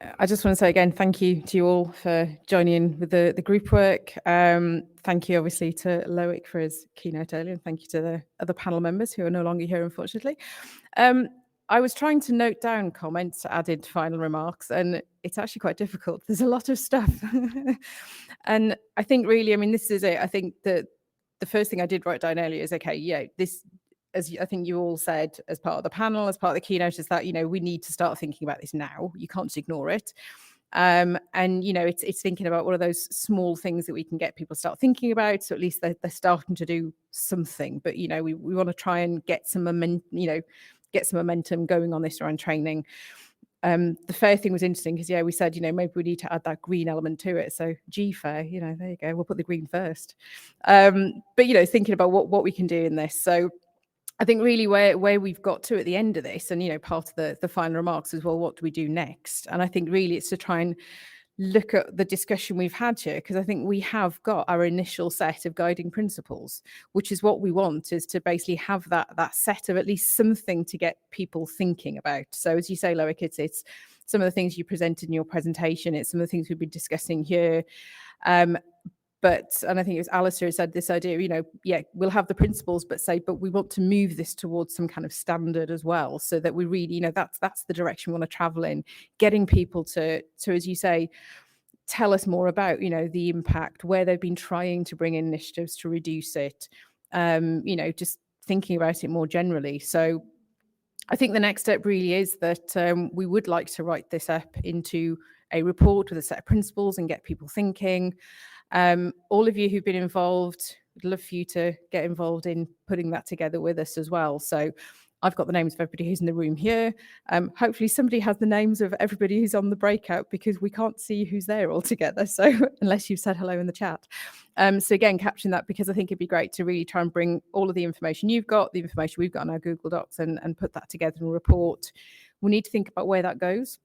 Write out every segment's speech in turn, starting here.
I just want to say again, thank you to you all for joining in with the group work. Thank you, obviously, to Loic for his keynote earlier, and thank you to the other panel members who are no longer here, unfortunately. I was trying to note down comments to add into final remarks, and it's actually quite difficult. There's a lot of stuff. And I think really, I mean, this is it. I think that the first thing I did write down earlier is, okay, yeah, this, as I think you all said as part of the panel, as part of the keynote, is that, you know, we need to start thinking about this now. You can't just ignore it. And, you know, it's thinking about what are those small things that we can get people to start thinking about. So at least they're starting to do something. But, you know, we want to try and get some momentum going on this around training. The fair thing was interesting because, yeah, we said, you know, maybe we need to add that green element to it. So G fair, you know, there you go. We'll put the green first. But, you know, thinking about what we can do in this. So I think really where we've got to at the end of this, and, you know, part of the final remarks as well, what do we do next? And I think really it's to try and look at the discussion we've had here, because I think we have got our initial set of guiding principles, which is what we want, is to basically have that set of at least something to get people thinking about. So as you say, Loic, it's some of the things you presented in your presentation, it's some of the things we've been discussing here. But, and I think it was Alistair who said this idea, you know, yeah, we'll have the principles, but we want to move this towards some kind of standard as well, so that we really, you know, that's the direction we want to travel in, getting people to, as you say, tell us more about, you know, the impact, where they've been trying to bring in initiatives to reduce it, you know, just thinking about it more generally. So I think the next step really is that we would like to write this up into a report with a set of principles and get people thinking. All of you who've been involved, I'd love for you to get involved in putting that together with us as well. So I've got the names of everybody who's in the room here. Hopefully somebody has the names of everybody who's on the breakout, because we can't see who's there all together. So unless you've said hello in the chat. So again, capturing that, because I think it'd be great to really try and bring all of the information you've got, the information we've got in our Google Docs, and put that together in a report. We need to think about where that goes.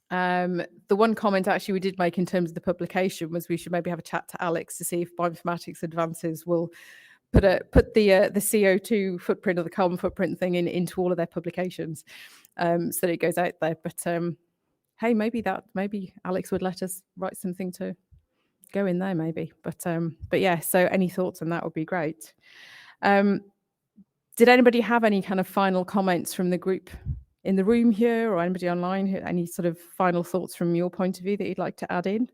The one comment actually we did make in terms of the publication was we should maybe have a chat to Alex to see if Bioinformatics Advances will put the CO2 footprint or the carbon footprint thing into all of their publications, so that it goes out there. But hey, maybe Alex would let us write something to go in there, maybe. But yeah, so any thoughts on that would be great. Did anybody have any kind of final comments from the group in the room here, or anybody online, any sort of final thoughts from your point of view that you'd like to add in?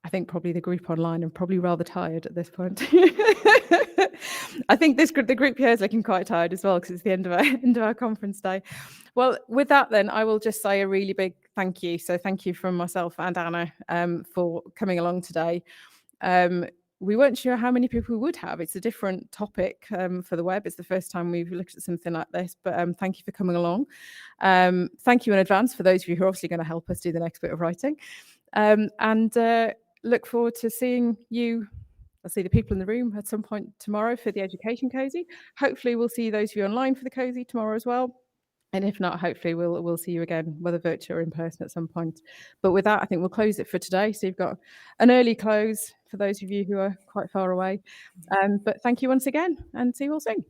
I think probably the group online are probably rather tired at this point. I think the group here is looking quite tired as well, because it's the end of our conference day. Well, with that then, I will just say a really big thank you. So thank you from myself and Anna for coming along today. We weren't sure how many people we would have. It's a different topic for the web. It's the first time we've looked at something like this, but thank you for coming along. Thank you in advance for those of you who are obviously going to help us do the next bit of writing. And look forward to seeing you. I'll see the people in the room at some point tomorrow for the Education Cozy. Hopefully we'll see those of you online for the Cozy tomorrow as well. And if not, hopefully we'll see you again, whether virtual or in person at some point. But with that, I think we'll close it for today. So you've got an early close for those of you who are quite far away. But thank you once again, and see you all soon.